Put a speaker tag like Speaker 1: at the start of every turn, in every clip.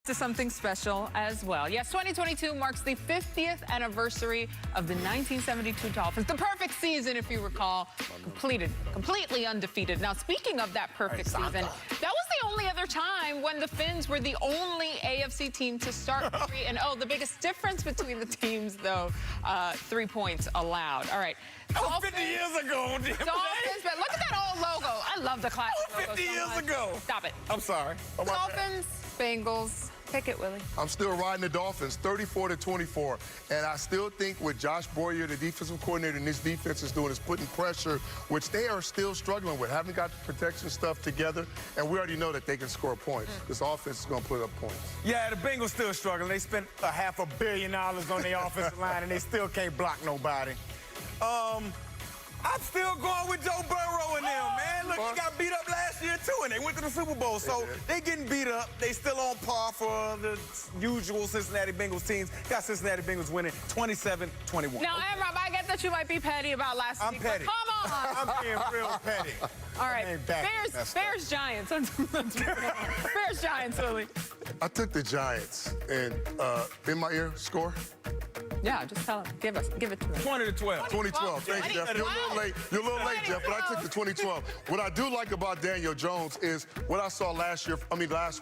Speaker 1: To something special as well. Yes, 2022 marks the 50th anniversary of the 1972 Dolphins. The perfect season, if you recall, completely undefeated. Now, speaking of that perfect season, that was the only other time when the Fins were the only AFC team to start 3-0. The biggest difference between the teams, though, 3 points allowed. All right.
Speaker 2: That was 50 years ago.
Speaker 1: Dolphins, but look at that old logo. I love the classic logo
Speaker 2: 50 years ago.
Speaker 1: Stop it.
Speaker 2: I'm sorry. Oh,
Speaker 1: Dolphins, Bengals. Pick it, Willie.
Speaker 3: I'm still riding the Dolphins, 34-24. And I still think with Josh Boyer, the defensive coordinator, and this defense is doing is putting pressure, which they are still struggling with. Haven't got the protection stuff together, and we already know that they can score points. This offense is going to put up points.
Speaker 2: Yeah, the Bengals still struggling. They spent $500 million on their offensive line, and they still can't block nobody. I'm still going with Joe Burrow and them, man. Look, he got beat up last year, too, and they went to the Super Bowl. So they getting beat up. They still on par for the usual Cincinnati Bengals teams. Got Cincinnati Bengals winning 27-21.
Speaker 1: Now, Rob, I get that you might be petty about last week.
Speaker 2: I'm petty.
Speaker 1: Come on.
Speaker 2: I'm being real petty.
Speaker 1: All right. Bears, Giants. Bears, Giants, Willie.
Speaker 3: I took the Giants, and in my ear, score?
Speaker 1: Yeah, just tell him. Give it to him.
Speaker 2: 20-12.
Speaker 3: 2012. Thank you, Jeff. You're a little late. You're a little late, Jeff, but I took the 2012. What I do like about Daniel Jones is what I saw last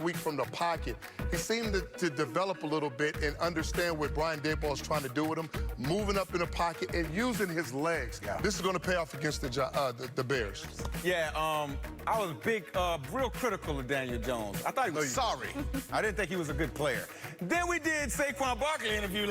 Speaker 3: week from the pocket. He seemed to develop a little bit and understand what Brian Daboll is trying to do with him, moving up in the pocket and using his legs. Yeah. This is going to pay off against the Bears.
Speaker 2: Yeah, I was real critical of Daniel Jones. I thought he was sorry. I didn't think he was a good player. Then we did Saquon Barkley interview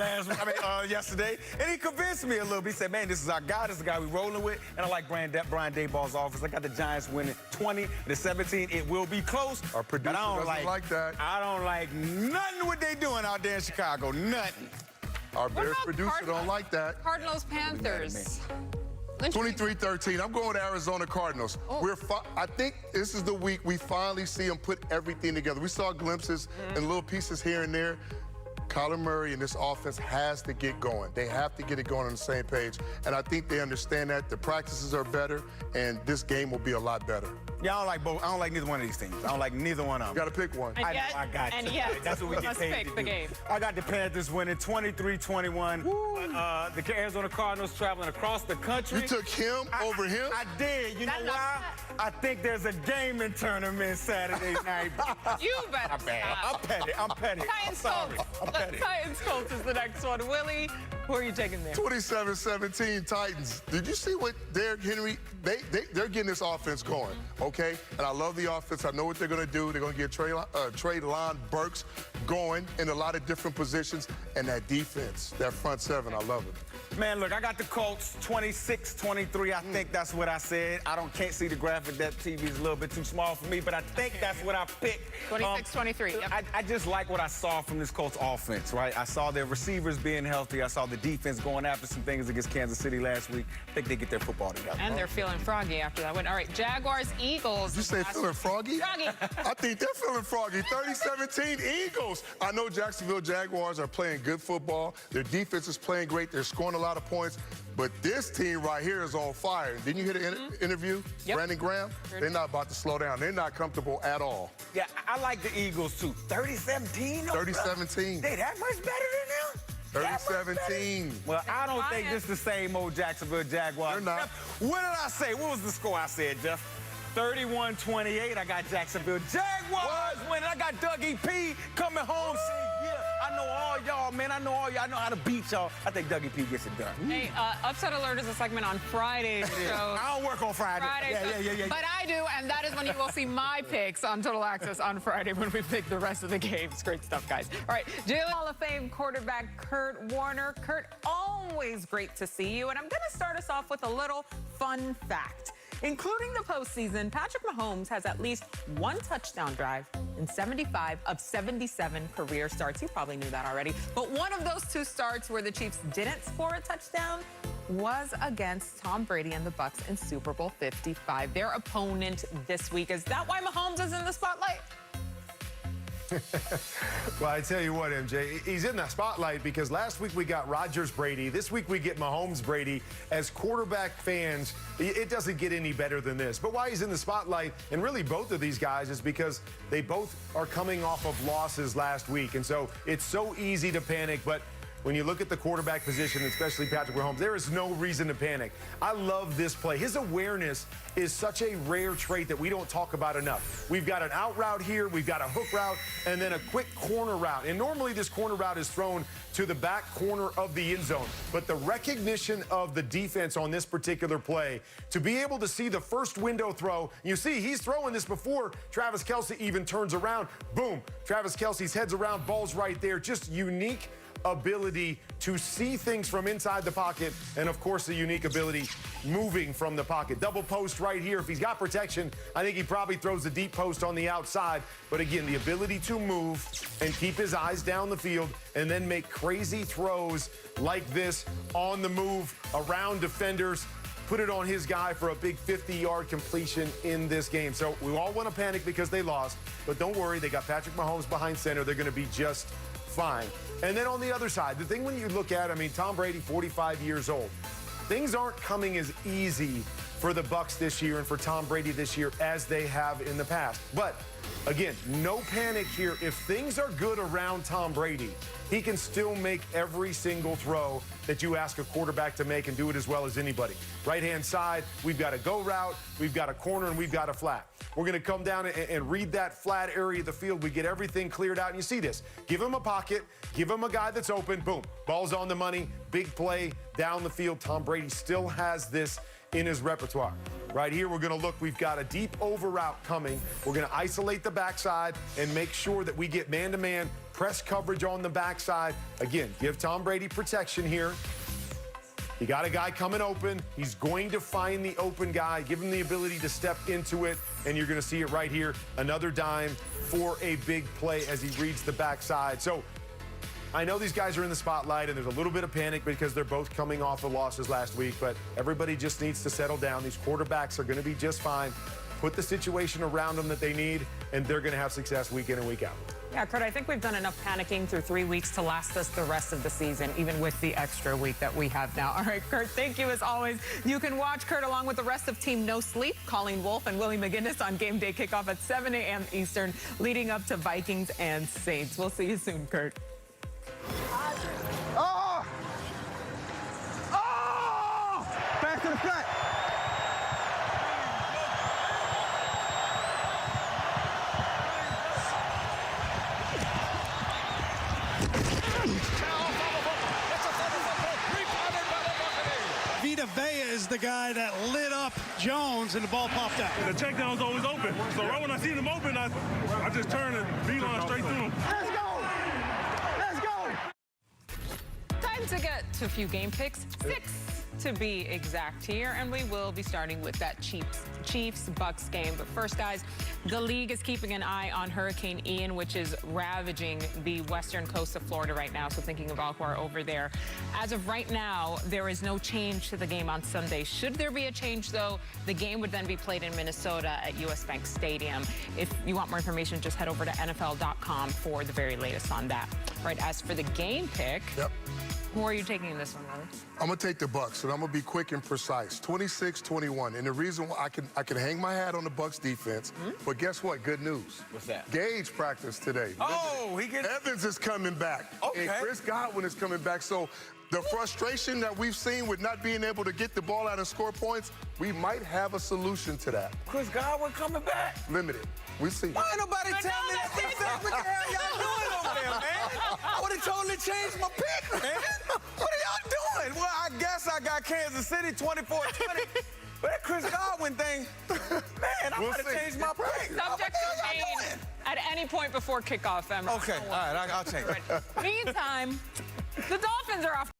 Speaker 2: yesterday, and he convinced me a little bit. He said, man, this is our guy. This is the guy we're rolling with. And I like Brian Daboll's offense. I got the Giants winning 20-17. It will be close.
Speaker 3: Our producer doesn't like that.
Speaker 2: I don't like nothing what they doing out there in Chicago. Nothing.
Speaker 3: Our Bears producer don't like that.
Speaker 1: Cardinals, Panthers.
Speaker 3: 23-13. I'm going with Arizona Cardinals. I think this is the week we finally see them put everything together. We saw glimpses and little pieces here and there. Kyler Murray and this offense has to get going. They have to get it going on the same page. And I think they understand that. The practices are better, and this game will be a lot better.
Speaker 2: Yeah, I don't like both. I don't like neither one of these teams. I don't like neither one of them.
Speaker 3: You got to pick one.
Speaker 2: I got you. That's what we get paid to do.
Speaker 1: Game.
Speaker 2: I got the Panthers winning 23-21. The Arizona Cardinals traveling across the country.
Speaker 3: You took him over him?
Speaker 2: I did. You know why? I think there's a gaming tournament Saturday night.
Speaker 1: You better
Speaker 2: stop. I'm petty.
Speaker 1: Titans, Colts is the next one. Willie, who are you taking there?
Speaker 3: 27-17 Titans. Did you see what Derrick Henry, they're getting this offense going, okay? And I love the offense. I know what they're going to do. They're going to get Treylon Burks going in a lot of different positions. And that defense, that front seven, I love it.
Speaker 2: Man, look, I got the Colts 26-23. I think that's what I said. Can't see the graphic. That TV is a little bit too small for me, but I think that's what I picked.
Speaker 1: 26-23. Yep.
Speaker 2: I just like what I saw from this Colts offense, right? I saw their receivers being healthy. I saw the defense going after some things against Kansas City last week. I think they get their football together.
Speaker 1: And they're feeling froggy after that win. All right, Jaguars, Eagles.
Speaker 3: Did you say feeling froggy?
Speaker 1: Froggy.
Speaker 3: I think they're feeling froggy. 30-17 Eagles. I know Jacksonville Jaguars are playing good football. Their defense is playing great. They're scoring a lot of points. But this team right here is on fire. Didn't you hear the interview?
Speaker 1: Yep.
Speaker 3: Brandon Graham? They're not about to slow down. They're not comfortable at all.
Speaker 2: Yeah, I like the Eagles, too. 30-17?
Speaker 3: 30-17.
Speaker 2: They that much better than them?
Speaker 3: 30-17.
Speaker 2: Well, I don't think this is the same old Jacksonville Jaguars.
Speaker 3: They're not.
Speaker 2: What did I say? What was the score I said, Jeff? 31-28. I got Jacksonville Jaguars winning. I got Dougie P coming home saying, yeah, I know all y'all, man. I know all y'all. I know how to beat y'all. I think Dougie P gets it done.
Speaker 1: Hey, Upset Alert is a segment on Friday's show.
Speaker 2: I don't work on Friday. Yeah.
Speaker 1: But I do, and that is when you will see my picks on Total Access on Friday when we pick the rest of the games. Great stuff, guys. All right, Hall of Fame quarterback Kurt Warner. Kurt, always great to see you. And I'm going to start us off with a little fun fact. Including the postseason, Patrick Mahomes has at least one touchdown drive in 75 of 77 career starts. You probably knew that already. But one of those two starts where the Chiefs didn't score a touchdown was against Tom Brady and the Bucs in Super Bowl 55, their opponent this week. Is that why Mahomes is in the spotlight?
Speaker 4: Well, I tell you what, MJ, he's in the spotlight because last week we got Rodgers-Brady. This week we get Mahomes-Brady. As quarterback fans, it doesn't get any better than this. But why he's in the spotlight, and really both of these guys, is because they both are coming off of losses last week. And so it's so easy to panic, but when you look at the quarterback position, especially Patrick Mahomes, there is no reason to panic. I love this play. His awareness is such a rare trait that we don't talk about enough. We've got an out route here, we've got a hook route, and then a quick corner route. And normally this corner route is thrown to the back corner of the end zone. But the recognition of the defense on this particular play, to be able to see the first window throw, you see he's throwing this before Travis Kelce even turns around. Boom, Travis Kelce's head's around, ball's right there. Just unique ability to see things from inside the pocket, and of course the unique ability moving from the pocket. Double post right here. If he's got protection, I think he probably throws the deep post on the outside. But again, the ability to move and keep his eyes down the field and then make crazy throws like this on the move around defenders. Put it on his guy for a big 50-yard completion in this game. So we all want to panic because they lost, but don't worry, they got Patrick Mahomes behind center. They're going to be just fine. And then on the other side, the thing when you look at, I mean, Tom Brady, 45 years old. Things aren't coming as easy for the Bucs this year and for Tom Brady this year as they have in the past. But again, no panic here. If things are good around Tom Brady, he can still make every single throw that you ask a quarterback to make and do it as well as anybody. Right-hand side, we've got a go route, we've got a corner, and we've got a flat. We're going to come down and read that flat area of the field. We get everything cleared out, and you see this. Give him a pocket, give him a guy that's open, boom, ball's on the money, big play down the field. Tom Brady still has this in his repertoire. Right here, we're going to look. We've got a deep over route coming. We're going to isolate the backside and make sure that we get man-to-man press coverage on the backside. Again, give Tom Brady protection here. You got a guy coming open. He's going to find the open guy, give him the ability to step into it, and you're going to see it right here. Another dime for a big play as he reads the backside. So I know these guys are in the spotlight, and there's a little bit of panic because they're both coming off of losses last week, but everybody just needs to settle down. These quarterbacks are going to be just fine. Put the situation around them that they need, and they're going to have success week in and week out.
Speaker 1: Yeah, Kurt, I think we've done enough panicking through 3 weeks to last us the rest of the season, even with the extra week that we have now. All right, Kurt, thank you as always. You can watch Kurt along with the rest of Team No Sleep, Colleen Wolfe and Willie McGinest on game day kickoff at 7 a.m. Eastern, leading up to Vikings and Saints. We'll see you soon, Kurt.
Speaker 5: Oh! Oh! Back to the flat. Vita Vea is the guy that lit up Jones, and the ball popped out.
Speaker 6: The check down's always open. So right when I see them open, I just turn and beeline straight through them.
Speaker 5: Let's go! Let's go!
Speaker 1: Time to get to a few game picks. 6 to be exact here, and we will be starting with that Chiefs-Bucks game. But first, guys, the league is keeping an eye on Hurricane Ian, which is ravaging the western coast of Florida right now, so thinking about who are over there. As of right now, there is no change to the game on Sunday. Should there be a change, though, the game would then be played in Minnesota at US Bank Stadium. If you want more information, just head over to NFL.com for the very latest on that. All right, as for the game pick,
Speaker 3: Yep.
Speaker 1: who are you taking in this one, Willie?
Speaker 3: I'm going to take the Bucs, and I'm going to be quick and precise. 26-21. And the reason why I can hang my hat on the Bucs defense, but guess what? Good news.
Speaker 2: What's that?
Speaker 3: Gage practiced today.
Speaker 2: Oh, he gets...
Speaker 3: Evans is coming back.
Speaker 2: Okay.
Speaker 3: And Chris Godwin is coming back. So the frustration that we've seen with not being able to get the ball out and score points, we might have a solution to that.
Speaker 2: Chris Godwin coming back.
Speaker 3: Limited. We'll see.
Speaker 2: Why ain't nobody tell me that? What the hell y'all doing over there, man? I would have totally changed my pick, man. What are y'all doing? Well, I guess I got Kansas City 24-20. But that Chris Godwin thing, man, I
Speaker 3: We'll
Speaker 2: would have
Speaker 3: see.
Speaker 2: changed my pick.
Speaker 1: Subject to change at any point before kickoff, Emma.
Speaker 2: Okay, all right, I'll change it.
Speaker 1: Meantime, the Dolphins are off.